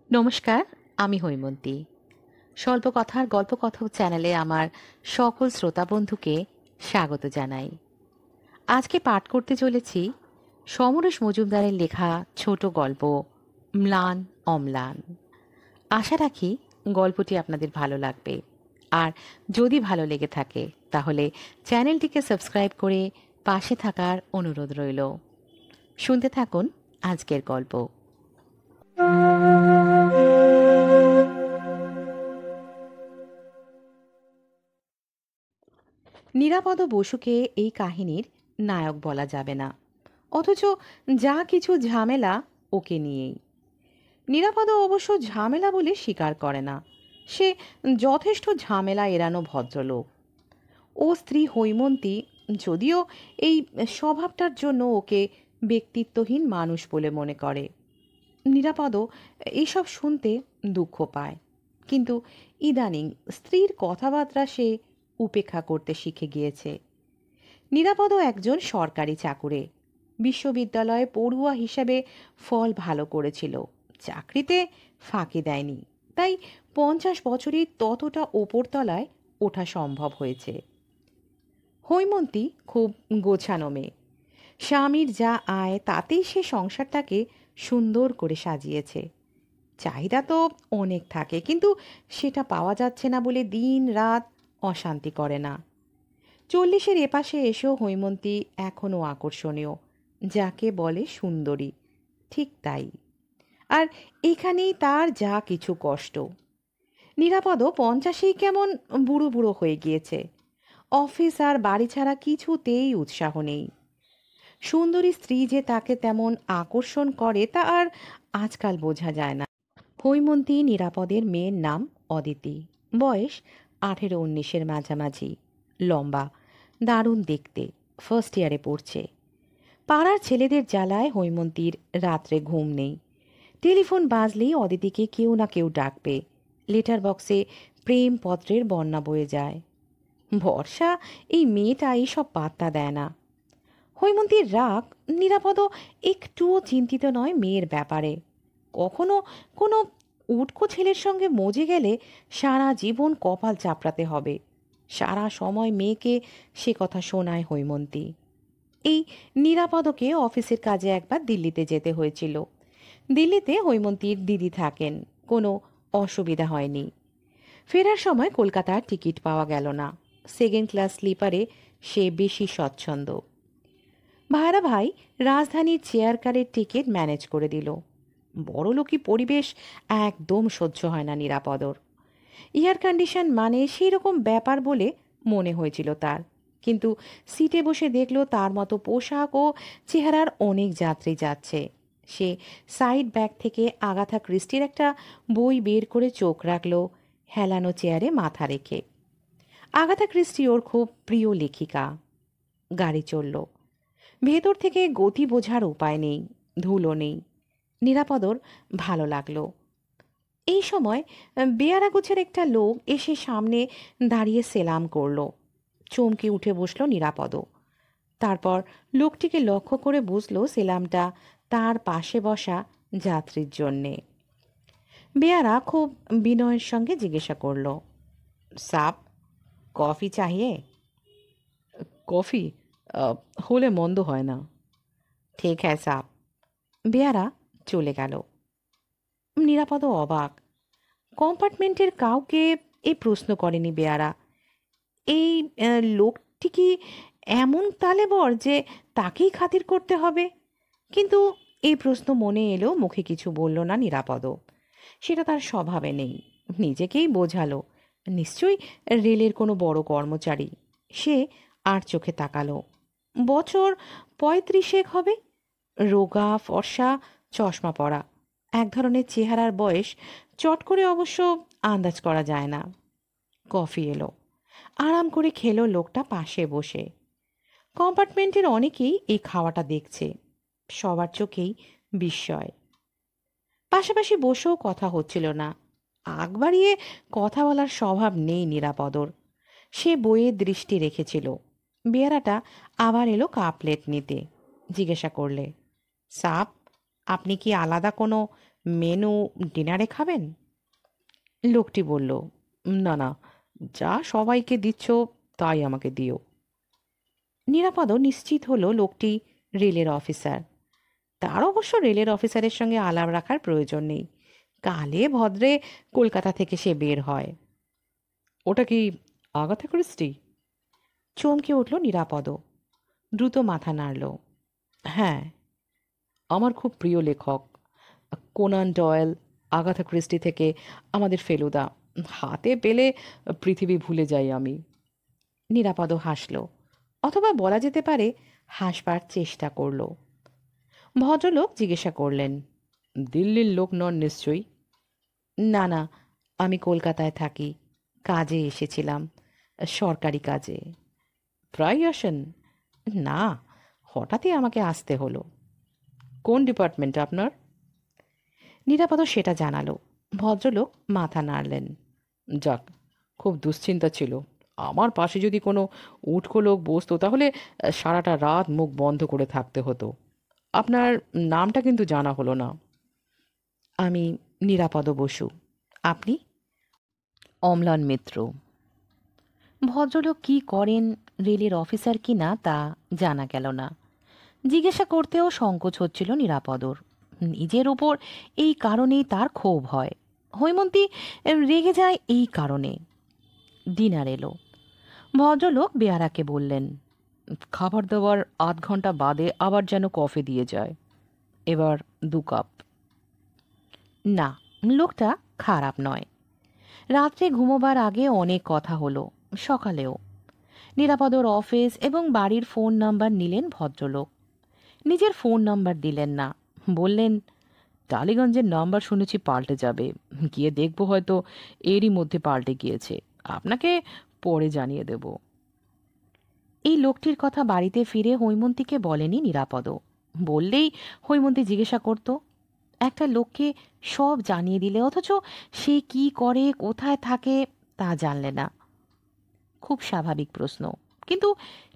নমস্কার, আমি হৈমন্তী। স্বল্পকথার গল্পকথক চ্যানেলে আমার সকল শ্রোতা বন্ধুকে স্বাগত জানাই। আজকে পাঠ করতে চলেছি সমরেশ মজুমদারের লেখা ছোট গল্প ম্লান অম্লান। আশা রাখি গল্পটি আপনাদের ভালো লাগবে, আর যদি ভালো লেগে থাকে তাহলে চ্যানেলটিকে সাবস্ক্রাইব করে পাশে থাকার অনুরোধ রইল। শুনতে থাকুন আজকের গল্প। নিরাপদ বসুকে এই কাহিনীর নায়ক বলা যাবে না, অথচ যা কিছু ঝামেলা ওকে নিয়েই। নিরাপদ অবশ্য ঝামেলা বলে স্বীকার করে না। সে যথেষ্ট ঝামেলা এড়ানো ভদ্রলোক। ও স্ত্রী হৈমন্তী যদিও এই স্বভাবটার জন্য ওকে ব্যক্তিত্বহীন মানুষ বলে মনে করে। নিরাপদও এইসব শুনতে দুঃখ পায়, কিন্তু ইদানিং স্ত্রীর কথাবার্তা সে উপেক্ষা করতে শিখে গিয়েছে। নিরাপদও একজন সরকারি চাকুরে, বিশ্ববিদ্যালয়ে পড়ুয়া হিসেবে ফল ভালো করেছিল, চাকরিতে ফাঁকি দেয়নি, তাই 50 বছরই ততটা ওপরতলায় ওঠা সম্ভব হয়েছে। হৈমন্তী খুব গোছানো মেয়ে। স্বামীর যা আয় তাতেই সে সংসারটাকে সুন্দর করে সাজিয়েছে। চাহিদা তো অনেক থাকে, কিন্তু সেটা পাওয়া যাচ্ছে না বলে দিন রাত অশান্তি করে না। 40-এর এপাশে এসেও হৈমন্তী এখনও আকর্ষণীয়, যাকে বলে সুন্দরী, ঠিক তাই। আর এখানেই তার যা কিছু কষ্ট। নিরাপদও 50-এই কেমন বুড়ো বুড়ো হয়ে গিয়েছে। অফিস আর বাড়ি ছাড়া কিছুতেই উৎসাহ নেই। সুন্দরী স্ত্রী যে তাকে তেমন আকর্ষণ করে তা আর আজকাল বোঝা যায় না। হৈমন্তী নিরাপদের মেয়ের নাম অদিতি। বয়স 18-19-এর মাঝামাঝি, লম্বা, দারুণ দেখতে, ফার্স্ট ইয়ারে পড়ছে। পাড়ার ছেলেদের জ্বালায় হৈমন্তীর রাত্রে ঘুম নেই। টেলিফোন বাজলেই অদিতিকে কেউ না কেউ ডাকবে। লেটার বক্সে প্রেম পত্রের বন্যা বয়ে যায়। বর্ষা এই মেয়েটা এইসব পাত্তা দেয় না। হৈমন্তীর রাগ, নিরাপদও একটুও চিন্তিত নয় মেয়ের ব্যাপারে। কখনো কোনো উটকো ছেলের সঙ্গে মজে গেলে সারা জীবন কপাল চাপড়াতে হবে। সারা সময় মেয়েকে সে কথা শোনায় হৈমন্তী। এই নিরাপদকে অফিসের কাজে একবার দিল্লিতে যেতে হয়েছিল। দিল্লিতে হৈমন্তীর দিদি থাকেন, কোনো অসুবিধা হয়নি। ফেরার সময় কলকাতার টিকিট পাওয়া গেল না। সেকেন্ড ক্লাস স্লিপারে সে বেশি স্বচ্ছন্দ। ভাইরা ভাই রাজধানীর চেয়ার কারের টিকিট ম্যানেজ করে দিল। বড়লোকি পরিবেশ একদম সহ্য হয় না নিরাপদর। এয়ার কন্ডিশন মানে সেই রকম ব্যাপার বলে মনে হয়েছিল তার, কিন্তু সিটে বসে দেখলো তার মতো পোশাক ও চেহারার অনেক যাত্রী যাচ্ছে। সে সাইড ব্যাগ থেকে আগাথা ক্রিস্টির একটা বই বের করে চোখ রাখলো, হেলানো চেয়ারে মাথা রেখে। আগাথা ক্রিস্টি ওর খুব প্রিয় লেখিকা। গাড়ি চলল। ভেতর থেকে গতি বোঝার উপায় নেই, ধুলো নেই। নিরাপদর ভালো লাগলো। এই সময় বেয়ারা গোছের একটা লোক এসে সামনে দাঁড়িয়ে সেলাম করলো। চমকে উঠে বসলো নিরাপদ। তারপর লোকটিকে লক্ষ্য করে বুঝলো সেলামটা তার পাশে বসা যাত্রীর জন্যে। বেয়ারা খুব বিনয়ের সঙ্গে জিজ্ঞাসা করলো, সাপ কফি চাহিয়ে? কফি হলে মন্দ হয় না। ঠিক হ্যাঁ সাপ। বেয়ারা চলে গেল। নিরাপদ অবাক। কম্পার্টমেন্টের কাউকে এই প্রশ্ন করেনি বেয়ারা। এই লোকটি কি এমন তালেবর যে তাকেই খাতির করতে হবে? কিন্তু এই প্রশ্ন মনে এলেও মুখে কিছু বলল না নিরাপদ। সেটা তার স্বভাবে নেই। নিজেকেই বোঝালো নিশ্চয়ই রেলের কোনো বড় কর্মচারী। সে আর চোখে তাকালো। বছর 35 হবে, রোগা ফর্সা, চশমা পরা, এক ধরনের চেহারার বয়স চট করে অবশ্য আন্দাজ করা যায় না। কফি এলো। আরাম করে খেলো লোকটা পাশে বসে। কম্পার্টমেন্টের অনেকেই এই খাওয়াটা দেখছে। সবার চোখেই বিস্ময়। পাশাপাশি বসেও কথা হচ্ছিল না। আগ বাড়িয়ে কথা বলার স্বভাব নেই নিরাপদর। সে বইয়ে দৃষ্টি রেখেছিল। বেয়ারাটা আবার এলো কাপ প্লেট নিতে। জিজ্ঞাসা করলে, সাপ আপনি কি আলাদা কোনো মেনু ডিনারে খাবেন? লোকটি বলল, না না, যা সবাইকে দিচ্ছ তাই আমাকে দিও। নিরাপদ নিশ্চিত হলো লোকটি রেলের অফিসার। তার অবশ্য রেলের অফিসারের সঙ্গে আলাপ রাখার প্রয়োজন নেই। কালে ভদ্রে কলকাতা থেকে সে বের হয়। ওটা কি আগাথা ক্রিস্টি? চমকে উঠল নিরাপদ। দ্রুত মাথা নাড়ল। হ্যাঁ, আমার খুব প্রিয় লেখক। কোনান ডয়েল, আগাথা ক্রিস্টি থেকে আমাদের ফেলুদা। হাতে পেলে পৃথিবী ভুলে যাই আমি। নিরাপদ হাসল, অথবা বলা যেতে পারে হাসবার চেষ্টা করল। ভদ্রলোক জিজ্ঞাসা করলেন, দিল্লির লোক নন নিশ্চয়ই? না না, আমি কলকাতায় থাকি, কাজে এসেছিলাম, সরকারি কাজে। প্রায় আসেন? না, হঠাৎই আমাকে আসতে হলো। কোন ডিপার্টমেন্ট আপনার? নিরাপদ সেটা জানালো। ভদ্রলোক মাথা নাড়লেন। যাক, খুব দুশ্চিন্তা ছিল। আমার পাশে যদি কোনো উটকো লোক বসতো তাহলে সারাটা রাত মুখ বন্ধ করে থাকতে হতো। আপনার নামটা কিন্তু জানা হলো না। আমি নিরাপদ বসু। আপনি? অম্লান মিত্র। ভদ্রলোক কি করেন, রেলের অফিসার কিনা তা জানা গেল না। জিজ্ঞাসা করতেও সংকোচ হচ্ছিল নিরাপদর। নিজের ওপর এই কারণেই তার ক্ষোভ হয়। হৈমন্তী রেগে যায় এই কারণে। ডিনার এলো। ভদ্রলোক বেয়ারাকে বললেন, খাবার দাবার ৮ ঘন্টা বাদে আবার যেন কফি দিয়ে যায়। এবার ২ কাপ। না, লোকটা খারাপ নয়। রাত্রে ঘুমোবার আগে অনেক কথা হলো, সকালেও। নিরাপদর অফিস এবং বাড়ির ফোন নাম্বার নিলেন ভদ্রলোক। নিজের ফোন নাম্বার দিলেন না। বললেন, টালিগঞ্জের নাম্বার শুনেছি পাল্টে যাবে, গিয়ে দেখবো হয়তো এরই মধ্যে পাল্টে গিয়েছে, আপনাকে পরে জানিয়ে দেব। এই লোকটির কথা বাড়িতে ফিরে হৈমন্তীকে বলেনি নিরাপদ। বললেই হৈমন্তী জিজ্ঞাসা করত। একটা লোককে সব জানিয়ে দিলে, অথচ সে কি করে, কোথায় থাকে তা জানলে না। খুব স্বাভাবিক প্রশ্ন, কিন্তু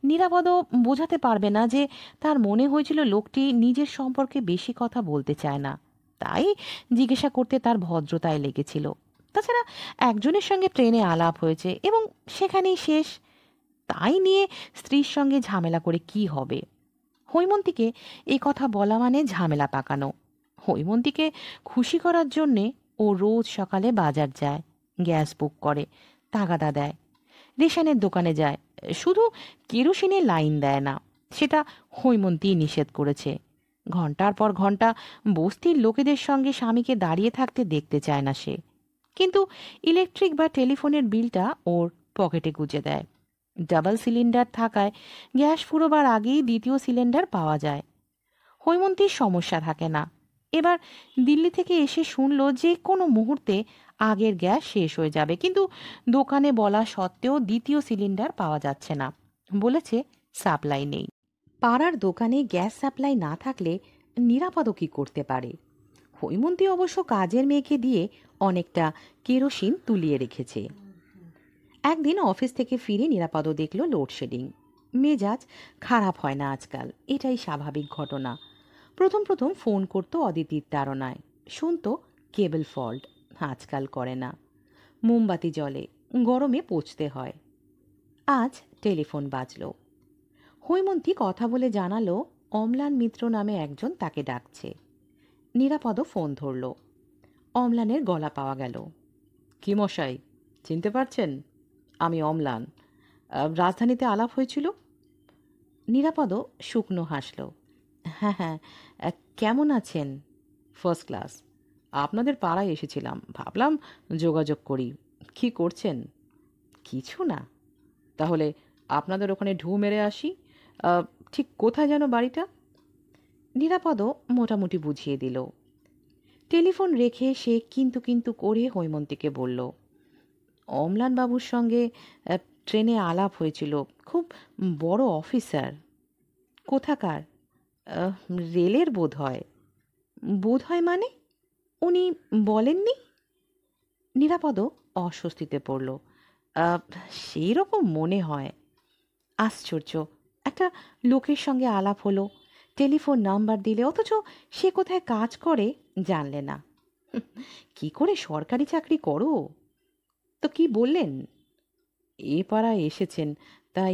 নিরাপদ বোঝাতে পারবে না যে তার মনে হয়েছিল লোকটি নিজের সম্পর্কে বেশি কথা বলতে চায় না, তাই জিজ্ঞাসা করতে তার ভদ্রতায় লেগেছিল। তাছাড়া একজনের সঙ্গে ট্রেনে আলাপ হয়েছে এবং সেখানেই শেষ। তাই নিয়ে স্ত্রীর সঙ্গে ঝামেলা করে কি হবে? হৈমন্তীকে এই কথা বলা মানে ঝামেলা পাকানো। হৈমন্তীকে খুশি করার জন্যে ও রোজ সকালে বাজার যায়, গ্যাস বুক করে, তাগাদা দেয়, রেশনের দোকানে যায়, শুধু কেরোসিনে লাইন দেয় না। সেটা হৈমন্তী নিষেধ করেছে। ঘন্টার পর ঘন্টা বস্তির লোকেদের সঙ্গে স্বামীকে দাঁড়িয়ে থাকতে দেখতে চায় না সে। কিন্তু ইলেকট্রিক বা টেলিফোনের বিলটা ওর পকেটে গুঁজে দেয়। ডাবল সিলিন্ডার থাকায় গ্যাস ফুরোবার আগেই দ্বিতীয় সিলিন্ডার পাওয়া যায়। হৈমন্তীর সমস্যা থাকে না। এবার দিল্লি থেকে এসে শুনল যে কোনো মুহূর্তে আগের গ্যাস শেষ হয়ে যাবে, কিন্তু দোকানে বলা সত্ত্বেও দ্বিতীয় সিলিন্ডার পাওয়া যাচ্ছে না। বলেছে সাপ্লাই নেই। পাড়ার দোকানে গ্যাস সাপ্লাই না থাকলে নিরাপদ কি করতে পারে? হৈমন্তী অবশ্য কাজের মেয়েকে দিয়ে অনেকটা কেরোসিন তুলিয়ে রেখেছে। একদিন অফিস থেকে ফিরে নিরাপদ দেখল লোডশেডিং। মেজাজ খারাপ হয় না আজকাল, এটাই স্বাভাবিক ঘটনা। প্রথম প্রথম ফোন করতো অদিতির তাড়নায়, শুনতো কেবল ফল্ট। আজকাল করে না। মোমবাতি জ্বলে, গরমে পচতে হয়। আজ টেলিফোন বাজল। হৈমন্তী কথা বলে জানালো অম্লান মিত্র নামে একজন তাকে ডাকছে। নিরাপদ ফোন ধরল। অম্লানের গলা পাওয়া গেল। কি মশাই, চিনতে পারছেন? আমি অম্লান। রাজধানীতে আলাপ হয়েছিল। নিরাপদ শুকনো হাসল। হ্যাঁ হ্যাঁ, কেমন আছেন? First class. আপনাদের পাড়ায় এসেছিলাম, ভাবলাম যোগাযোগ করি। কি করছেন? কিছু না। তাহলে আপনাদের ওখানে ঢু মেরে আসি। ঠিক কোথায় যেন বাড়িটা? নিরাপদ মোটামুটি বুঝিয়ে দিল। টেলিফোন রেখে সে কিন্তু কিন্তু করে হৈমন্তীকে বলল, অম্লানবাবুর সঙ্গে ট্রেনে আলাপ হয়েছিল, খুব বড় অফিসার। কোথাকার? আহ, রেলের বোধ হয়। বোধ হয় মানে? উনি বলেননি? নিরাপদ অস্বস্তিতে পড়ল। আহ, সেই রকম মনে হয়। আশ্চর্য, একটা লোকের সঙ্গে আলাপ হলো, টেলিফোন নাম্বার দিলে, অথচ সে কোথায় কাজ করে জানলে না। কি করে সরকারি চাকরি করো? তো কি বললেন? এ পাড়ায় এসেছেন, তাই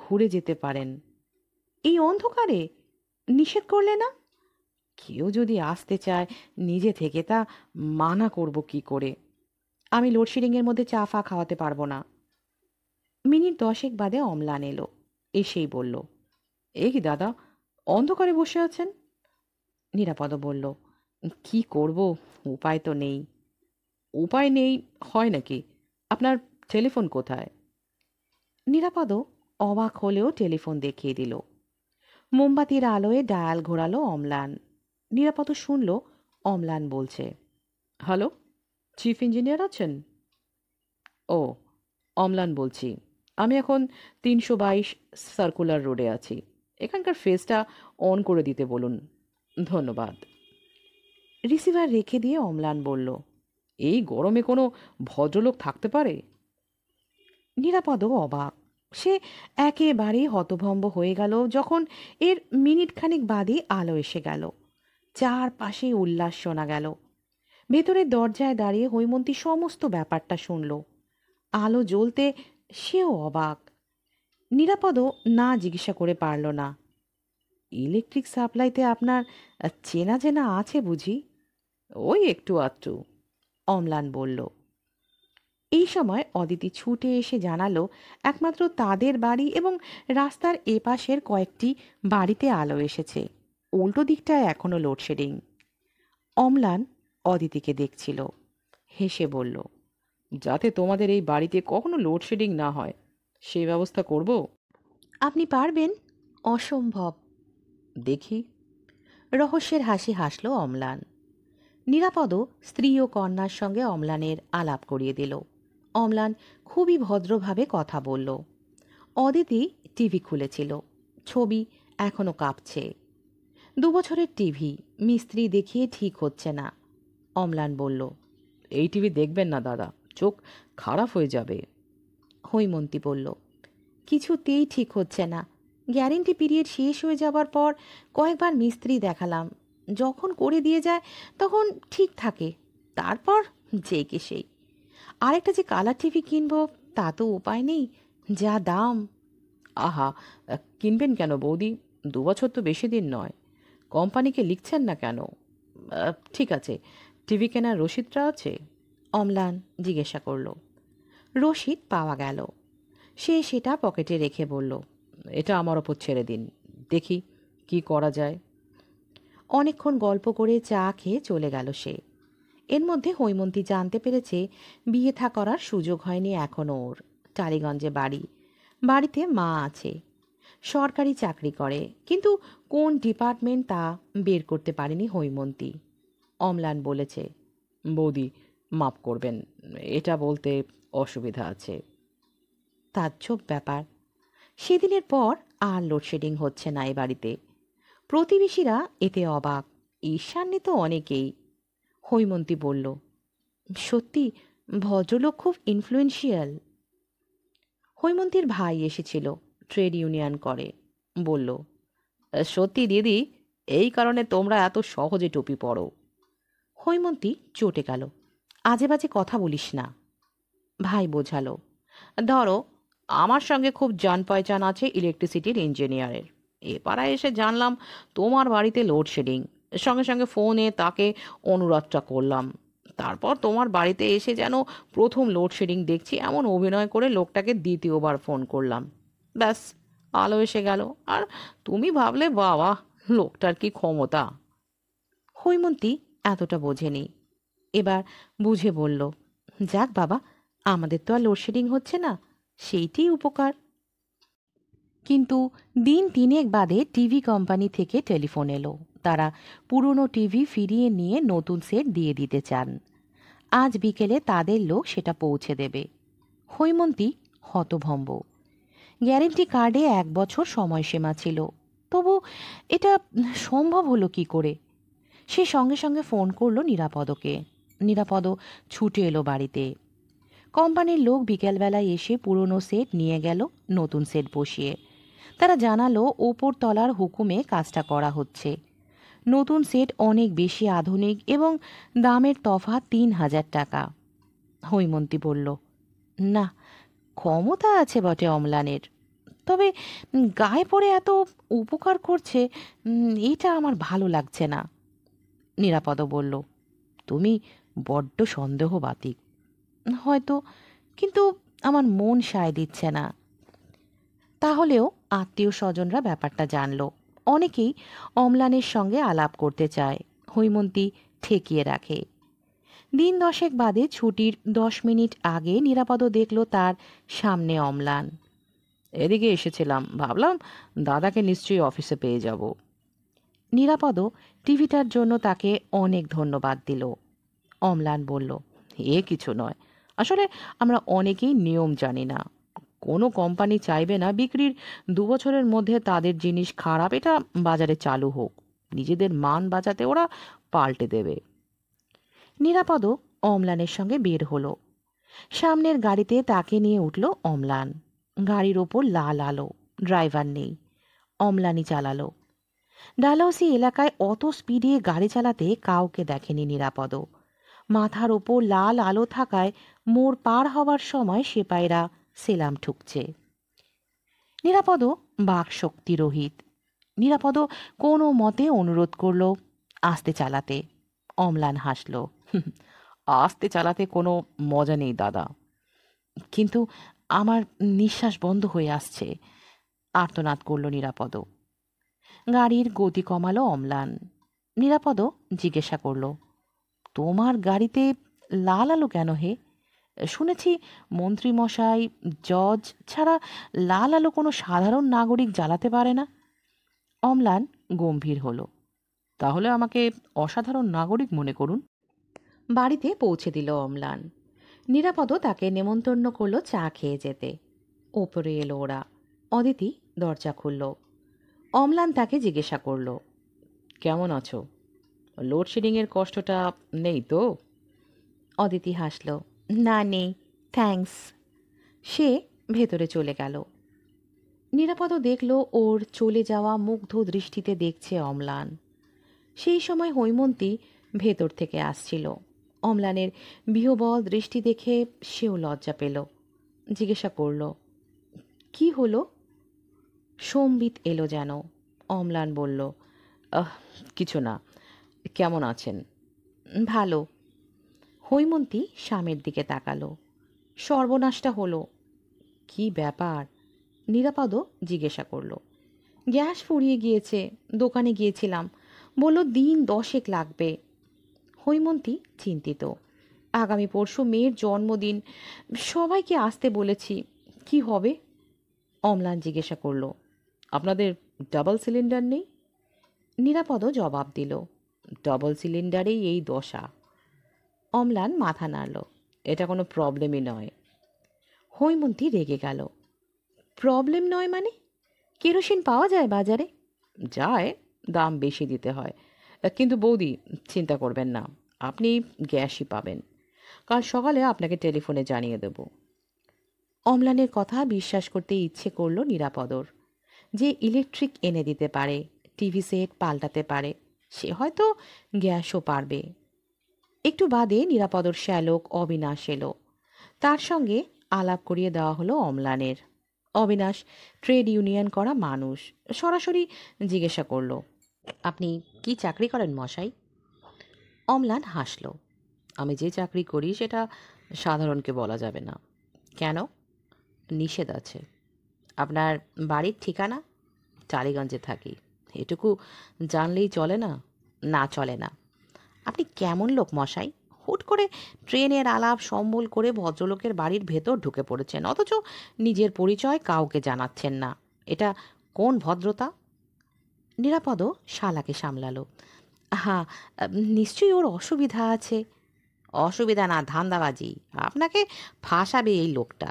ঘুরে যেতে পারেন। এই অন্ধকারে? নিষেধ করলে না? কেউ যদি আসতে চায় নিজে থেকে, তা মানা করব কি করে? আমি লোডশেডিংয়ের মধ্যে চা ফা খাওয়াতে পারবো না। মিনিট 10 বাদে অম্লান এলো। এসেই বলল, এ কি দাদা, অন্ধকারে বসে আছেন? নিরাপদ বলল, কি করব, উপায় তো নেই। উপায় নেই হয় নাকি? আপনার টেলিফোন কোথায়? নিরাপদ অবাক হলেও টেলিফোন দেখিয়ে দিল। মোমবাতির আলোয় ডায়াল ঘোরালো অম্লান। নিরাপদ শুনল অম্লান বলছে, হ্যালো, চিফ ইঞ্জিনিয়ার আছেন? ও, অম্লান বলছি। আমি এখন 322 সার্কুলার রোডে আছি। এখানকার ফেসটা অন করে দিতে বলুন। ধন্যবাদ। রিসিভার রেখে দিয়ে অম্লান বলল, এই গরমে কোনো ভদ্রলোক থাকতে পারে? নিরাপদও অবাক। সে একেবারেই হতভম্ব হয়ে গেল যখন এর মিনিট খানিক বাদই আলো এসে গেল। চারপাশে উল্লাস শোনা গেল। ভেতরের দরজায় দাঁড়িয়ে হৈমন্তী সমস্ত ব্যাপারটা শুনল। আলো জ্বলতে সেও অবাক। নিরাপদও না জিজ্ঞাসা করে পারল না, ইলেকট্রিক সাপ্লাইতে আপনার চেনা চেনা আছে বুঝি? ওই একটু আধটু, অম্লান বলল। এই সময় অদিতি ছুটে এসে জানালো একমাত্র তাদের বাড়ি এবং রাস্তার এপাশের কয়েকটি বাড়িতে আলো এসেছে। উল্টো দিকটায় এখনো লোডশেডিং। অম্লান অদিতিকে দেখছিল, হেসে বলল, যাতে তোমাদের এই বাড়িতে কখনো লোডশেডিং না হয় সেই ব্যবস্থা করব। আপনি পারবেন? অসম্ভব। দেখি। রহস্যের হাসি হাসল অম্লান। নিরাপদ স্ত্রী ও কন্যার সঙ্গে অম্লানের আলাপ করিয়ে দিল। অম্লান খুবই ভদ্রভাবে কথা বলল। অদিতি টিভি খুলেছিল। ছবি এখনো কাঁপছে। 2 বছরের টিভি, মিস্ত্রি দেখিয়ে ঠিক হচ্ছে না। অম্লান বলল, এই টিভি দেখবেন না দাদা, চোখ খারাপ হয়ে যাবে। হৈমন্তী বলল, কিছুতেই ঠিক হচ্ছে না। গ্যারেন্টি পিরিয়ড শেষ হয়ে যাবার পর কয়েকবার মিস্ত্রি দেখালাম, যখন করে দিয়ে যায় তখন ঠিক থাকে, তারপর যে কে সেই। আরেকটা যে কালার টিভি কিনবো তা তো উপায় নেই, যা দাম। আহা, কিনবেন কেন বৌদি? 2 বছর তো বেশি দিন নয়। কোম্পানিকে লিখছেন না কেন? ঠিক আছে, টিভি কেনার রসিদটা আছে? অম্লান জিজ্ঞাসা করল। রসিদ পাওয়া গেল। সে সেটা পকেটে রেখে বলল, এটা আমার ওপর ছেড়ে দিন, দেখি কি করা যায়। অনেকক্ষণ গল্প করে চা খেয়ে চলে গেল সে। এর মধ্যে হৈমন্তী জানতে পেরেছে বিয়ে থা করার সুযোগ হয়নি এখনও ওর। টালিগঞ্জে বাড়ি, বাড়িতে মা আছে, সরকারি চাকরি করে, কিন্তু কোন ডিপার্টমেন্ট তা বের করতে পারেনি হৈমন্তী। অম্লান বলেছে, বৌদি মাপ করবেন, এটা বলতে অসুবিধা আছে। তাজ্জব ব্যাপার। সেদিনের পর আর লোডশেডিং হচ্ছে না এ বাড়িতে। প্রতিবেশীরা এতে অবাক, ঈর্ষান্বিত অনেকেই। হৈমন্তী বলল, সত্যি ভদ্রলোক খুব ইনফ্লুয়েন্সিয়াল। হৈমন্তীর ভাই এসেছিল, ট্রেড ইউনিয়ন করে। বলল, সত্যি দিদি, এই কারণে তোমরা এত সহজে টুপি পরো। হৈমন্তী চটে গেল, আজে বাজে কথা বলিস না। ভাই বোঝালো, ধরো আমার সঙ্গে খুব জান পয়চান আছে ইলেকট্রিসিটির ইঞ্জিনিয়ারের। এ পাড়ায় এসে জানলাম তোমার বাড়িতে লোডশেডিং, সঙ্গে সঙ্গে ফোনে তাকে অনুরোধটা করলাম। তারপর তোমার বাড়িতে এসে যেন প্রথম লোডশেডিং দেখছি এমন অভিনয় করে লোকটাকে দ্বিতীয়বার ফোন করলাম। ব্যাস, আলো এসে গেল। আর তুমি ভাবলে বাবা, লোকটার কি ক্ষমতা। হৈমন্তী এতটা বোঝেনি, এবার বুঝে বলল, যাক বাবা, আমাদের তো আর লোডশেডিং হচ্ছে না, সেইটিই উপকার। কিন্তু দিন 3 বাদে টিভি কোম্পানি থেকে টেলিফোন এলো। তারা পুরনো টিভি ফিরিয়ে নিয়ে নতুন সেট দিয়ে দিতে চান। আজ বিকেলে তাদের লোক সেটা পৌঁছে দেবে। হৈমন্তী হতভম্ব। গ্যারেন্টি কার্ডে 1 বছর সময়সীমা ছিল, তবু এটা সম্ভব হলো কি করে? সে সঙ্গে সঙ্গে ফোন করলো নিরাপদকে। নিরাপদ ছুটে এলো বাড়িতে। কোম্পানির লোক বিকেলবেলায় এসে পুরনো সেট নিয়ে গেল নতুন সেট বসিয়ে। তারা জানালো ওপর তলার হুকুমে কাজটা করা হচ্ছে। নতুন সেট অনেক বেশি আধুনিক এবং দামের তফাৎ ৩,০০০ টাকা। হৈমন্তী বলল, না, ক্ষমতা আছে বটে অম্লানের, তবে গায়ে পড়ে এত উপকার করছে, এটা আমার ভালো লাগছে না। নিরাপদ বলল, তুমি বড্ড সন্দেহবাতিক। হয়তো, কিন্তু আমার মন সায় দিচ্ছে না। তাহলেও আত্মীয় স্বজনরা ব্যাপারটা জানল। অনেকেই অম্লানের সঙ্গে আলাপ করতে চায়। হৈমন্তী ঠেকিয়ে রাখে। দিন 10 বাদে ছুটির 10 মিনিট আগে নিরাপদ দেখল তার সামনে অম্লান। এদিকে এসেছিলাম, ভাবলাম দাদাকে নিশ্চয়ই অফিসে পেয়ে যাব। নিরাপদ টিভিটার জন্য তাকে অনেক ধন্যবাদ দিল। অম্লান বলল, এ কিছু নয়, আসলে আমরা অনেকেই নিয়ম জানি না। কোনো কোম্পানি চাইবে না বিক্রির 2 বছরের মধ্যে তাদের জিনিস খারাপ এটা বাজারে চালু হোক। নিজেদের মান বাঁচাতে ওরা পাল্টে দেবে। নিরাপদ অম্লানের সঙ্গে বের হলো। সামনের গাড়িতে তাকে নিয়ে উঠল অম্লান। গাড়ির ওপর লাল আলো, ড্রাইভার নেই, অম্লানই চালালো। ডালহৌসি এলাকায় অত স্পিডে গাড়ি চালাতে কাউকে দেখেনি নিরাপদ। মাথার ওপর লাল আলো থাকায় মোড় পার হওয়ার সময় সেপাইরা সেলাম ঠুকছে। নিরাপদ বাকশক্তি রহিত। নিরাপদ কোনো মতে অনুরোধ করল আস্তে চালাতে। অম্লান হাসল, আস্তে চালাতে কোনো মজা নেই দাদা। কিন্তু আমার নিঃশ্বাস বন্ধ হয়ে আসছে, আর্তনাদ করল নিরাপদ। গাড়ির গতি কমালো অম্লান। নিরাপদ জিজ্ঞাসা করল, তোমার গাড়িতে লাল আলো কেন হে? শুনেছি মন্ত্রীমশাই, জজ ছাড়া লাল আলো কোনো সাধারণ নাগরিক জ্বালাতে পারে না। অম্লান গম্ভীর হলো, তাহলে আমাকে অসাধারণ নাগরিক মনে করুন। বাড়িতে পৌঁছে দিল অম্লান। নিরাপদ তাকে নেমন্তন্ন করলো চা খেয়ে যেতে। ওপরে এলো ওরা। অদিতি দরজা খুলল। অম্লান তাকে জিজ্ঞাসা করল, কেমন আছো? লোডশেডিংয়ের কষ্টটা নেই তো? অদিতি হাসল, না নেই, থ্যাঙ্কস। সে ভেতরে চলে গেল। নিরাপদ দেখল ওর চলে যাওয়া মুগ্ধ দৃষ্টিতে দেখছে অম্লান। সেই সময় হৈমন্তী ভেতর থেকে আসছিল। অম্লানের বিহ্বল দৃষ্টি দেখে সেও লজ্জা পেল। জিজ্ঞাসা করল, কি হলো? সম্বিত এলো যেন। অম্লান বলল, কিছু না, কেমন আছেন? ভালো। হৈমন্তী স্বামীর দিকে তাকালো। সর্বনাশটা হলো। কি ব্যাপার? নিরাপদ জিজ্ঞাসা করল। গ্যাস ফুরিয়ে গিয়েছে, দোকানে গিয়েছিলাম, বলল দিন 10 লাগবে। হৈমন্তী চিন্তিত। আগামী পরশু মেয়ের জন্মদিন, সবাইকে আসতে বলেছি, কি হবে? অম্লান জিজ্ঞাসা করল, আপনাদের ডাবল সিলিন্ডার নেই? নিরাপদ জবাব দিল, ডাবল সিলিন্ডারেই এই দশা। অম্লান মাথা নাড়ল, এটা কোনো প্রবলেমই নয়। হৈমন্তী রেগে গেল, প্রবলেম নয় মানে? কেরোসিন পাওয়া যায় বাজারে? যায়, দাম বেশি দিতে হয়। কিন্তু বৌদি, চিন্তা করবেন না, আপনি গ্যাসই পাবেন। কাল সকালে আপনাকে টেলিফোনে জানিয়ে দেব। অম্লানের কথা বিশ্বাস করতে ইচ্ছে করল নিরাপদর। যে ইলেকট্রিক এনে দিতে পারে, টিভি সেট পাল্টাতে পারে, সে হয়তো গ্যাসও পারবে। একটু বাদে নিরাপদর শ্যালক অবিনাশ এলো। তার সঙ্গে আলাপ করিয়ে দেওয়া হলো অম্লানের। অবিনাশ ট্রেড ইউনিয়ন করা মানুষ। সরাসরি জিজ্ঞাসা করল, আপনি কি চাকরি করেন মশাই? অম্লান হাসল, আমি যে চাকরি করি সেটা সাধারণকে বলা যাবে না। কেন? নিষেধ আছে। আপনার বাড়ির ঠিকানা? টালিগঞ্জে থাকি। এটুকু জানলেই চলে না? না, চলে না। আপনি কেমন লোক মশাই? হুট করে ট্রেনের আলাপ সম্বল করে ভদ্রলোকের বাড়ির ভেতর ঢুকে পড়েছেন, অথচ নিজের পরিচয় কাউকে জানাচ্ছেন না। এটা কোন ভদ্রতা? নিরাপদ শালাকে সামলালো। হ্যাঁ, নিশ্চয়ই ওর অসুবিধা আছে। অসুবিধা না, ধান্দাবাজি। আপনাকে ফাঁসাবে এই লোকটা।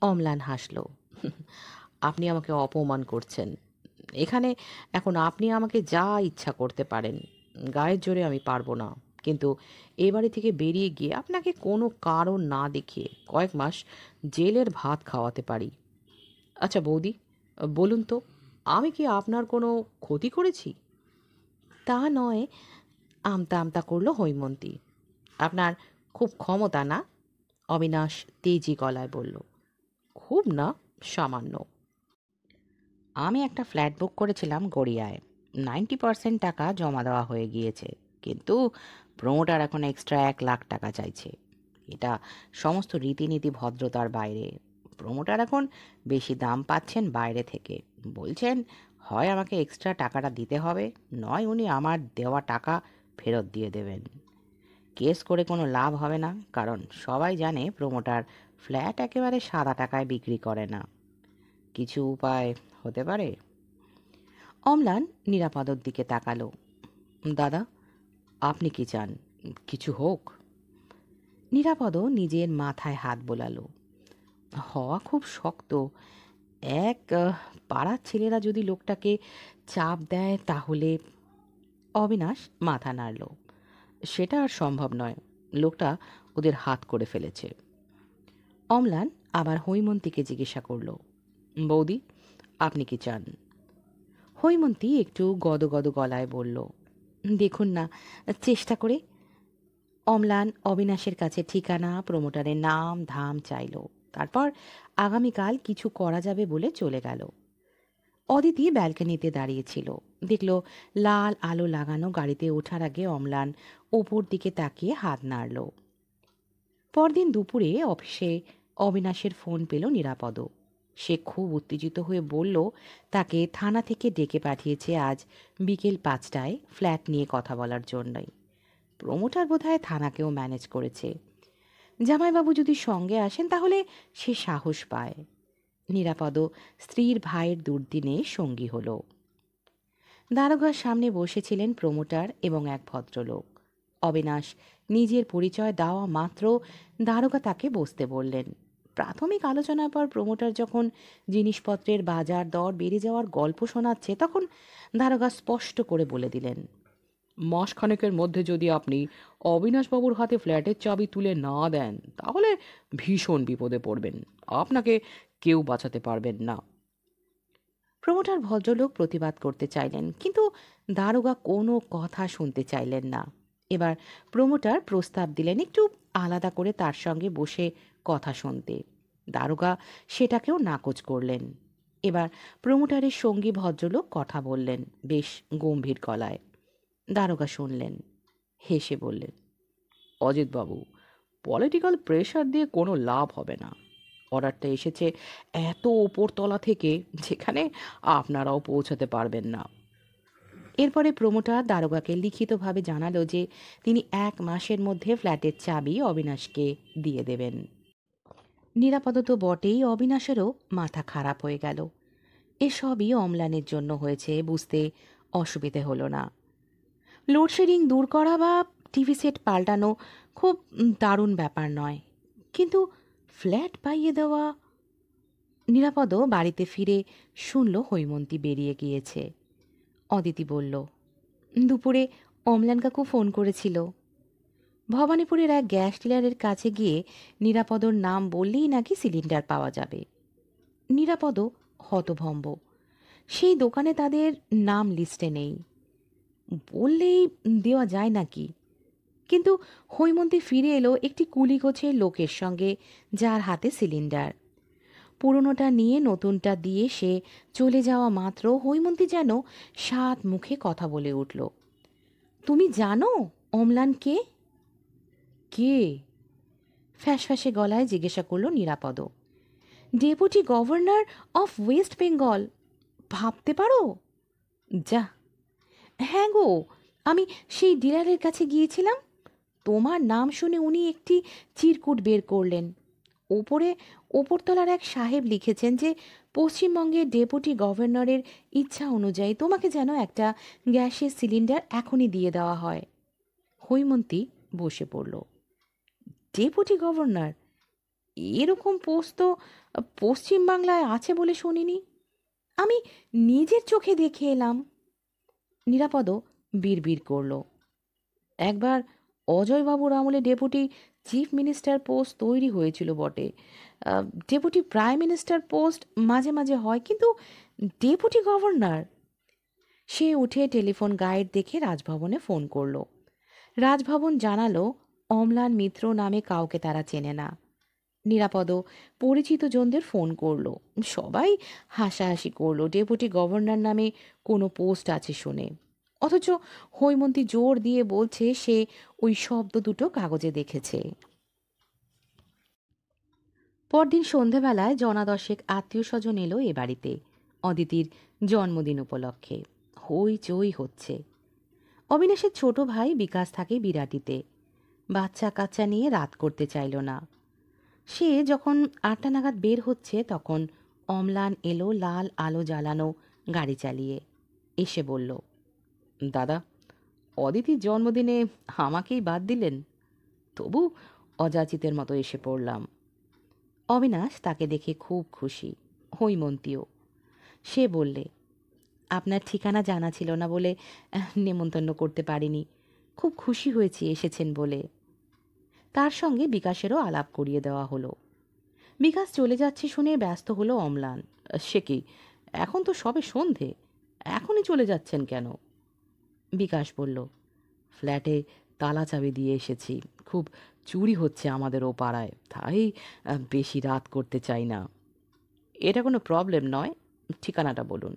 অম্লান হাসল, আপনি আমাকে অপমান করছেন। এখানে এখন আপনি আমাকে যা ইচ্ছা করতে পারেন, গায়ের জোরে আমি পারবো না। কিন্তু এ বাড়ি থেকে বেরিয়ে গিয়ে আপনাকে কোনো কারণ না দেখিয়ে কয়েক মাস জেলের ভাত খাওয়াতে পারি। আচ্ছা বৌদি, বলুন তো, আমি কি আপনার কোনো ক্ষতি করেছি? তা নয়, আমতা আমতা করল হৈমন্তী। আপনার খুব ক্ষমতা না? অবিনাশ তেজি গলায় বলল। খুব না, সামান্য। আমি একটা ফ্ল্যাট বুক করেছিলাম গড়িয়ায়, 90% টাকা জমা দেওয়া হয়ে গিয়েছে, কিন্তু প্রমোটার এখন এক্সট্রা 1 লাখ টাকা চাইছে। এটা সমস্ত রীতিনীতি ভদ্রতার বাইরে। প্রমোটার এখন বেশি দাম পাচ্ছেন বাইরে থেকে, বলছেন হয় আমাকে এক্সট্রা টাকাটা দিতে হবে, নয় উনি আমার দেওয়া টাকা ফেরত দিয়ে দেবেন। কেস করে কোনো লাভ হবে না, কারণ সবাই জানে প্রমোটার ফ্ল্যাট একেবারে সাদা টাকায় বিক্রি করে না। কিছু উপায় হতে পারে? অম্লান নিরাপদর দিকে তাকালো। দাদা, আপনি কি চান কিছু হোক? নিরাপদ নিজের মাথায় হাত বোলালো। হওয়া খুব শক্ত। এক পাড়ার ছেলেরা যদি লোকটাকে চাপ দেয় তাহলে। অবিনাশ মাথা নাড়ল। সেটা আর সম্ভব নয়, লোকটা ওদের হাত করে ফেলেছে। অম্লান আবার হৈমন্তীকে জিজ্ঞাসা করল, বৌদি, আপনি কি চান? হৈমন্তী একটু গদগদ গলায় বলল, দেখুন না, চেষ্টা করে। অম্লান অবিনাশের কাছে ঠিকানা, প্রমোটারের নাম ধাম চাইল। তারপর আগামীকাল কিছু করা যাবে বলে চলে গেল। অদিতি ব্যালকনিতে দাঁড়িয়েছিল, দেখল লাল আলো লাগানো গাড়িতে ওঠার আগে অম্লান ওপর দিকে তাকিয়ে হাত নাড়ল। পরদিন দুপুরে অফিসে অবিনাশের ফোন পেল নিরাপদ। সে খুব উত্তেজিত হয়ে বলল তাকে থানা থেকে ডেকে পাঠিয়েছে আজ বিকেল 5টায় ফ্ল্যাট নিয়ে কথা বলার জন্যই। প্রমোটার বোধহয় থানাকেও ম্যানেজ করেছে। জামাইবাবু যদি সঙ্গে আসেন তাহলে সে সাহস পায়। নিরাপদ স্ত্রীর ভাইয়ের দুর্দিনে সঙ্গী হল। দারোগার সামনে বসেছিলেন প্রমোটার এবং এক ভদ্রলোক। অবিনাশ নিজের পরিচয় দেওয়া মাত্র দারোগা তাকে বসতে বললেন। প্রাথমিক আলোচনার পর প্রমোটার যখন জিনিসপত্রের বাজার দর বেড়ে যাওয়ার গল্প শোনাচ্ছে, তখন দারোগা স্পষ্ট করে বলে দিলেন, মাসখানেকের মধ্যে যদি আপনি অবিনাশবাবুর হাতে ফ্ল্যাটের চাবি তুলে না দেন তাহলে ভীষণ বিপদে পড়বেন, আপনাকে কেউ বাঁচাতে পারবেন না। প্রমোটার ভদ্রলোক প্রতিবাদ করতে চাইলেন, কিন্তু দারোগা কোনো কথা শুনতে চাইলেন না। এবার প্রমোটার প্রস্তাব দিলেন একটু আলাদা করে তার সঙ্গে বসে কথা শুনতে। দারোগা সেটাকেও নাকচ করলেন। এবার প্রমোটারের সঙ্গী ভদ্রলোক কথা বললেন বেশ গম্ভীর গলায়। দারোগা শুনলেন, হেসে বললেন, অজিতবাবু, পলিটিক্যাল প্রেশার দিয়ে কোনো লাভ হবে না। অর্ডারটা এসেছে এত ওপরতলা থেকে, যেখানে আপনারাও পৌঁছাতে পারবেন না। এরপরে প্রমোটার দারোগাকে লিখিতভাবে জানালো যে তিনি 1 মাসের মধ্যে ফ্ল্যাটের চাবি অবিনাশকে দিয়ে দেবেন। নিরাপদ তো বটেই, অবিনাশেরও মাথা খারাপ হয়ে গেল। এসবই অম্লানের জন্য হয়েছে বুঝতে অসুবিধে হলো না। লোডশেডিং দূর করা বা টিভি সেট পাল্টানো খুব দারুণ ব্যাপার নয়, কিন্তু ফ্ল্যাট পাইয়ে দেওয়া। নিরাপদ বাড়িতে ফিরে শুনল হৈমন্তী বেরিয়ে গিয়েছে। অদিতি বলল, দুপুরে অম্লান কাকু ফোন করেছিল। ভবানীপুরের এক গ্যাস ডিলারের কাছে গিয়ে নিরাপদর নাম বললেই নাকি সিলিন্ডার পাওয়া যাবে। নিরাপদ হতভম্ব। সেই দোকানে তাদের নাম লিস্টে নেই। বললেই দেওয়া যায় নাকি? কিন্তু হৈমন্তী ফিরে এলো একটি কুলিগোছের লোকের সঙ্গে, যার হাতে সিলিন্ডার। পুরনোটা নিয়ে নতুনটা দিয়ে সে চলে যাওয়া মাত্র হৈমন্তী যেন 7 মুখে কথা বলে উঠল। তুমি জানো অম্লান কে? কে? ফ্যাসফ্যাসে গলায় জিজ্ঞাসা করল নিরাপদ। Deputy governor of West Bengal. ভাবতে পারো? যা। হ্যাঁ গো, আমি সেই ডিলারের কাছে গিয়েছিলাম। তোমার নাম শুনে উনি একটি চিরকুট বের করলেন। ওপরে ওপরতলার এক সাহেব লিখেছেন যে পশ্চিমবঙ্গের ডেপুটি গভর্নরের ইচ্ছা অনুযায়ী তোমাকে যেন একটা গ্যাসের সিলিন্ডার এখনই দিয়ে দেওয়া হয়। হৈমন্তী বসে পড়ল। Deputy governor? এরকম পোস্ট তো পশ্চিমবাংলায় আছে বলে শুনিনি। আমি নিজের চোখে দেখে এলাম। নিরাপদ বিড়বিড় করল, একবার অজয়বাবুর আমলে ডেপুটি চিফ মিনিস্টার পোস্ট তৈরি হয়েছিল বটে। ডেপুটি প্রাইম মিনিস্টার পোস্ট মাঝে মাঝে হয়, কিন্তু ডেপুটি গভর্নর? সে উঠে টেলিফোন গাইড দেখে রাজভবনে ফোন করলো। রাজভবন জানালো অম্লান মিত্র নামে কাউকে তারা চেনে না। নিরাপদ পরিচিত জনদের ফোন করলো। সবাই হাসাহাসি করলো ডেপুটি গভর্নর নামে কোনো পোস্ট আছে শুনে। অথচ হৈমন্তী জোর দিয়ে বলছে সে ওই শব্দ দুটো কাগজে দেখেছে। পরদিন সন্ধেবেলায় জনা দশেক আত্মীয় স্বজন এলো এ বাড়িতে অদিতির জন্মদিন উপলক্ষে। হইচই হচ্ছে। অবিনাশের ছোট ভাই বিকাশ থাকে বিরাটিতে। বাচ্চা কাচ্চা নিয়ে রাত করতে চাইল না। সে যখন ৮টা নাগাদ বের হচ্ছে তখন অম্লান এলো লাল আলো জ্বালানো গাড়ি চালিয়ে। এসে বলল, দাদা, অদিতির জন্মদিনে আমাকেই বাদ দিলেন। তবু অযাচিতের মতো এসে পড়লাম। অবিনাশ তাকে দেখে খুব খুশি, হৈমন্তীও। সে বললে, আপনার ঠিকানা জানা ছিল না বলে নেমন্তন্ন করতে পারিনি। খুব খুশি হয়েছি এসেছেন বলে। তার সঙ্গে বিকাশেরও আলাপ করিয়ে দেওয়া হলো। বিকাশ চলে যাচ্ছে শুনে ব্যস্ত হলো অম্লান। সে কি, এখন তো সবে সন্ধে, এখনই চলে যাচ্ছেন কেন? বিকাশ বলল, ফ্ল্যাটে তালা চাবি দিয়ে এসেছি। খুব চুরি হচ্ছে আমাদের ও পাড়ায়, তাই বেশি রাত করতে চাই না। এটা কোনো প্রবলেম নয়, ঠিকানাটা বলুন।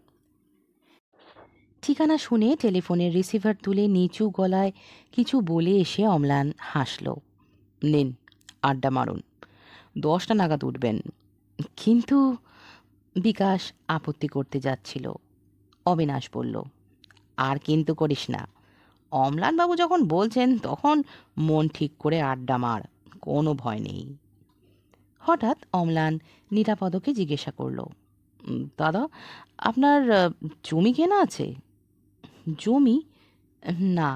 ঠিকানা শুনে টেলিফোনের রিসিভার তুলে নিচু গলায় কিছু বলে এসে অম্লান হাসল। নিন, আড্ডা মারুন, 10টা নাগাদ উঠবেন। কিন্তু বিকাশ আপত্তি করতে যাচ্ছিল। অবিনাশ বলল, আর কিন্তু করিস না। অম্লানবাবু যখন বলছেন তখন মন ঠিক করে আড্ডা মার, কোনো ভয় নেই। হঠাৎ অম্লান নিরাপদকে জিজ্ঞাসা করল, দাদা, আপনার জমি কেনা আছে? জমি? না,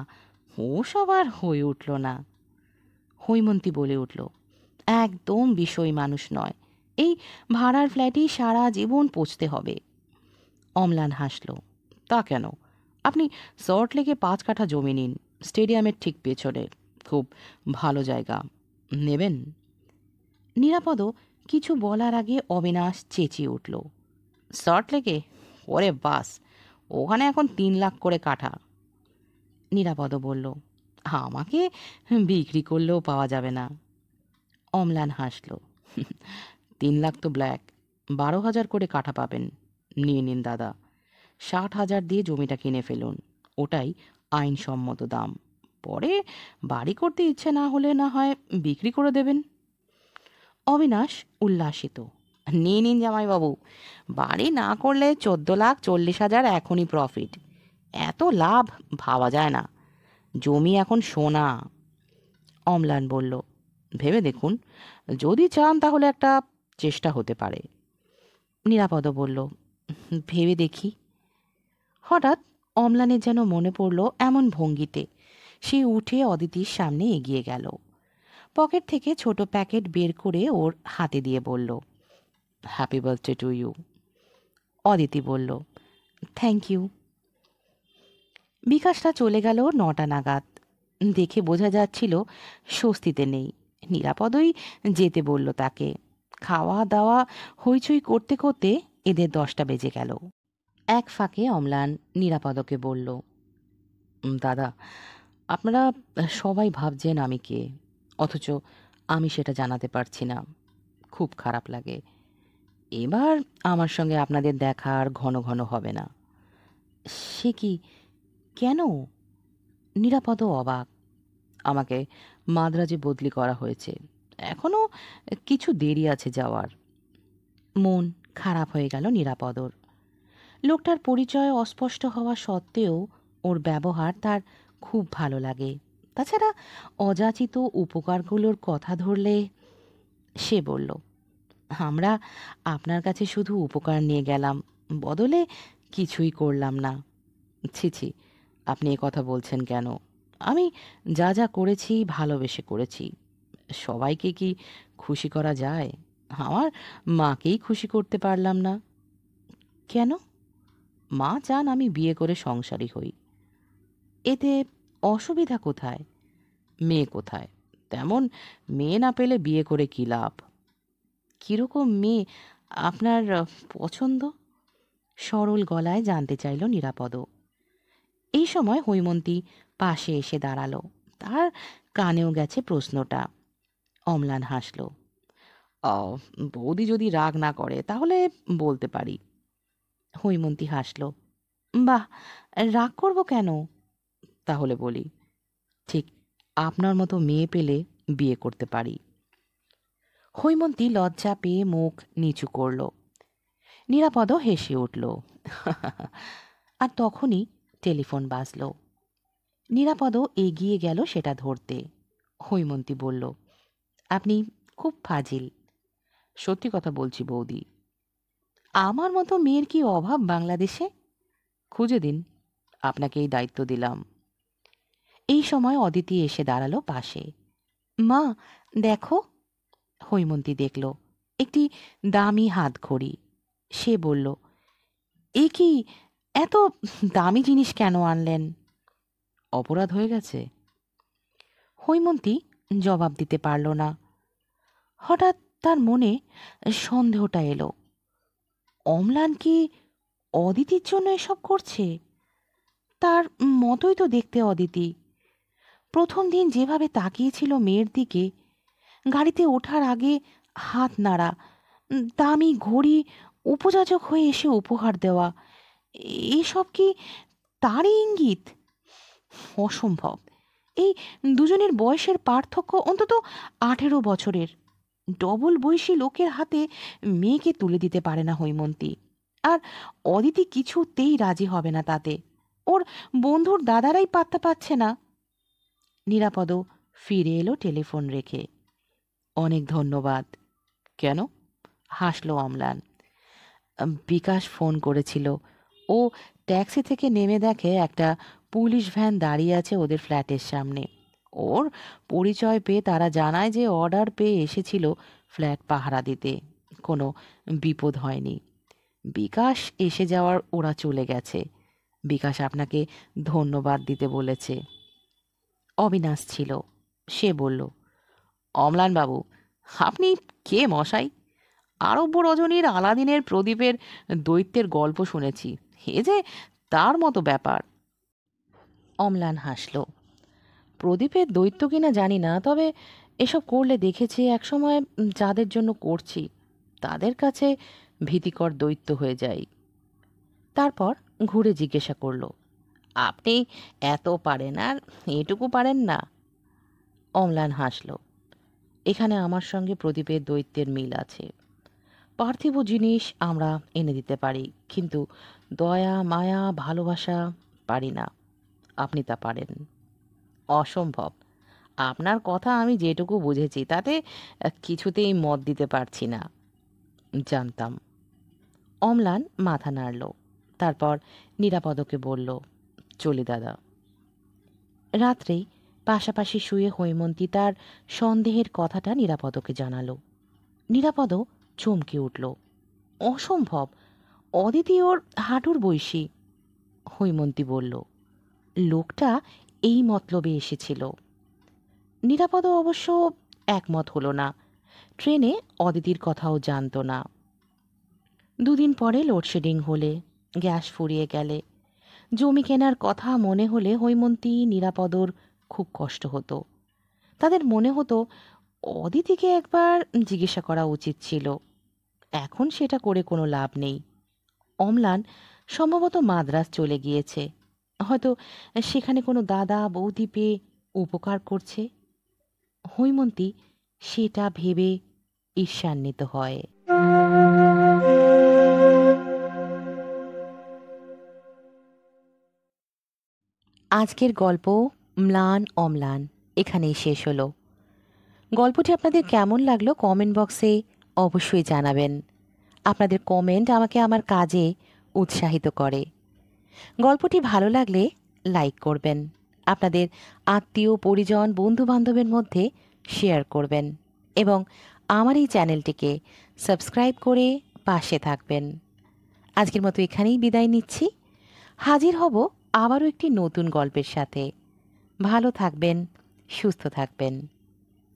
ওসব আর হয়ে উঠল না। হৈমন্তী বলে উঠল, একদম বিষয় মানুষ নয়, এই ভাড়ার ফ্ল্যাটেই সারা জীবন পচতে হবে। অম্লান হাসল, তা কেন? আপনি সল্টলেকে 5 কাঠা জমি নিন, স্টেডিয়ামের ঠিক পেছনে, খুব ভালো জায়গা। নেবেন? নিরাপদ কিছু বলার আগে অবিনাশ চেঁচিয়ে উঠল, সল্টলেকে? ওরে বাস, ওখানে এখন 3 লাখ করে কাঠা। নিরাপদ বলল, আমাকে বিক্রি করলেও পাওয়া যাবে না। অম্লান হাসল, 3 লাখ তো ব্ল্যাক, 12,000 করে কাঠা পাবেন। নিয়ে নিন দাদা, 60,000 দিয়ে জমিটা কিনে ফেলুন, ওটাই আইনসম্মত দাম। পরে বাড়ি করতে ইচ্ছে না হলে না হয় বিক্রি করে দেবেন। অবিনাশ উল্লাসিত, নিয়ে নিন জামাইবাবু, বাড়ি না করলে 14,40,000 এখনই প্রফিট। এত লাভ ভাবা যায় না, জমি এখন সোনা। অম্লান বলল, ভেবে দেখুন, যদি চান তাহলে একটা চেষ্টা হতে পারে। নিরাপদ বলল, ভেবে দেখি। হঠাৎ অম্লানের যেন মনে পড়ল এমন ভঙ্গিতে সে উঠে অদিতির সামনে এগিয়ে গেল। পকেট থেকে ছোট প্যাকেট বের করে ওর হাতে দিয়ে বলল, happy birthday to you. Aditi বলল, থ্যাংক ইউ। বিকাশটা চলে গেল 9টা নাগাদ। দেখে বোঝা যাচ্ছিল স্বস্তিতে নেই। নিরাপদই যেতে বলল তাকে। খাওয়া দাওয়া হইচই করতে করতে এদের 10টা বেজে গেল। এক ফাঁকে অম্লান নিরাপদকে বলল, দাদা, আপনারা সবাই ভাবছেন আমি কে, অথচ আমি সেটা জানাতে পারছি না। খুব খারাপ লাগে। এবার আমার সঙ্গে আপনাদের দেখা আর ঘন ঘন হবে না। সে কি, কেন? নিরাপদ অবাক। আমাকে মাদ্রাজে বদলি করা হয়েছে, এখনো কিছু দেরি আছে যাওয়ার। মন খারাপ হয়ে গেল নিরাপদর। লোকটার পরিচয় অস্পষ্ট হওয়া সত্ত্বেও ওর ব্যবহার তার খুব ভালো লাগে। তাছাড়া অযাচিত উপকারগুলোর কথা ধরলে। সে বলল, আমরা আপনার কাছে শুধু উপকার নিয়ে গেলাম, বদলে কিছুই করলাম না। ছি ছি, আপনি এ কথা বলছেন কেন? আমি যা যা করেছি ভালোবেসে করেছি। সবাইকে কি খুশি করা যায়? আমার মাকেই খুশি করতে পারলাম না। কেন? মা চান আমি বিয়ে করে সংসারী হই। এতে অসুবিধা কোথায়? মেয়ে কোথায়? তেমন মেয়ে না পেলে বিয়ে করে কী লাভ? কীরকম মেয়ে আপনার পছন্দ? সরল গলায় জানতে চাইল নিরাপদ। এই সময় হৈমন্তী পাশে এসে দাঁড়ালো। তার কানেও গেছে প্রশ্নটা। অম্লান হাসল। "ও, বৌদি যদি রাগ না করে তাহলে বলতে পারি।" হৈমন্তী হাসল। "বাহ, রাগ করব কেন? তাহলে বলি, ঠিক আপনার মতো মেয়ে পেলে বিয়ে করতে পারি।" হৈমন্তী লজ্জা পেয়ে মুখ নিচু করল। নিরাপদও হেসে উঠল। আর তখনই টেলিফোন বাজল। নিরাপদও এগিয়ে গেল সেটা ধরতে। হৈমন্তী বলল, "আপনি খুব ফাজিল।" "সত্যি কথা বলছি বৌদি।" "আমার মতো মেয়ের কি অভাব বাংলাদেশে? খুঁজে দিন, আপনাকে এই দায়িত্ব দিলাম।" এই সময় অদিতি এসে দাঁড়ালো পাশে। "মা, দেখো।" হৈমন্তী দেখল একটি দামি হাতঘড়ি। সে বলল, "এ কি, এত দামি জিনিস কেন আনলেন?" "অপরাধ হয়ে গেছে।" হৈমন্তী জবাব দিতে পারল না। হঠাৎ তার মনে সন্দেহটা এলো। অম্লান কি অদিতির জন্য এসব করছে? তার মতোই তো দেখতে অদিতি। প্রথম দিন যেভাবে তাকিয়েছিল মেয়ের দিকে, গাড়িতে ওঠার আগে হাত নাড়া, দামি ঘড়ি উপযাচক হয়ে এসে উপহার দেওয়া, এসব কি তারই ইঙ্গিত? অসম্ভব। এই দুজনের বয়সের পার্থক্য অন্তত 18 বছরের। ডবল বয়সী লোকের হাতে মেয়েকে তুলে দিতে পারে না হৈমন্তী। আর অদিতি কিছুতেই রাজি হবে না তাতে। ওর বন্ধুর দাদারাই পাত্তা পাচ্ছে না। নিরাপদ ফিরে এলো টেলিফোন রেখে। "অনেক ধন্যবাদ।" "কেন?" হাসল অম্লান। "বিকাশ ফোন করেছিল। ও ট্যাক্সি থেকে নেমে দেখে একটা পুলিশ ভ্যান দাঁড়িয়ে আছে ওদের ফ্ল্যাটের সামনে। ওর পরিচয় পেয়ে তারা জানায় যে অর্ডার পেয়ে এসেছিল ফ্ল্যাট পাহারা দিতে। কোনো বিপদ হয়নি। বিকাশ এসে যাওয়ার ওরা চলে গেছে। বিকাশ আপনাকে ধন্যবাদ দিতে বলেছে।" অবিনাশ ছিল। সে বলল, "অম্লানবাবু, আপনি কে মশাই? আরব্য রজনীর আলাদিনের প্রদীপের দৈত্যের গল্প শুনেছি। এ যে তার মতো ব্যাপার।" অম্লান হাসল। "প্রদীপের দৈত্য কিনা জানি না, তবে এসব করলে দেখেছি একসময় যাদের জন্য করছি তাদের কাছে ভীতিকর দৈত্য হয়ে যাই।" তারপর ঘুরে জিজ্ঞাসা করল, "আপনি এত পারেন আর এটুকু পারেন না?" অম্লান হাসল। "এখানে আমার সঙ্গে প্রদীপের দৈত্যের মিল আছে। পার্থিব জিনিস আমরা এনে দিতে পারি, কিন্তু দয়া, মায়া, ভালোবাসা পারি না। আপনি তা পারেন।" "অসম্ভব। আপনার কথা আমি যেটুকু বুঝেছি তাতে কিছুতেই মত দিতে পারছি না।" "জানতাম।" অম্লান মাথা নাড়ল। তারপর নিরাপদকে বলল, "চলি দাদা।" রাত্রে পাশাপাশি শুয়ে হৈমন্তী তার সন্দেহের কথাটা নিরাপদকে জানালো। নিরাপদ চমকে উঠল। অসম্ভব! অদিতি ওর হাঁটুর বয়সী। হৈমন্তী বলল, "লোকটা এই মতলবে এসেছিল।" নিরাপদ অবশ্য একমত হলো না। ট্রেনে অদিতির কথাও জানত না। দুদিন পরে লোডশেডিং হলে, গ্যাস ফুরিয়ে গেলে, জমি কেনার কথা মনে হলে হৈমন্তী, নিরাপদর খুব কষ্ট হতো। তাদের মনে হতো অদিতিকে একবার জিজ্ঞাসা করা উচিত ছিল। এখন সেটা করে কোনো লাভ নেই। অম্লান সম্ভবত মাদ্রাজ চলে গিয়েছে। হয়তো সেখানে কোনো দাদা বৌদি পেয়ে উপকার করছে। হৈমন্তী সেটা ভেবে ঈর্ষান্বিত হয়। আজকের গল্প ম্লান অম্লান এখানেই শেষ হলো। গল্পটি আপনাদের কেমন লাগলো কমেন্ট বক্সে অবশ্যই জানাবেন। আপনাদের কমেন্ট আমাকে আমার কাজে উৎসাহিত করে। গল্পটি ভালো লাগলে লাইক করবেন। আপনাদের আত্মীয়, পরিজন, বন্ধুবান্ধবের মধ্যে শেয়ার করবেন এবং আমার এই চ্যানেলটিকে সাবস্ক্রাইব করে পাশে থাকবেন। আজকের মতো এখানেই বিদায় নিচ্ছি। হাজির হব আবারও একটি নতুন গল্পের সাথে। ভালো থাকবেন, সুস্থ থাকবেন।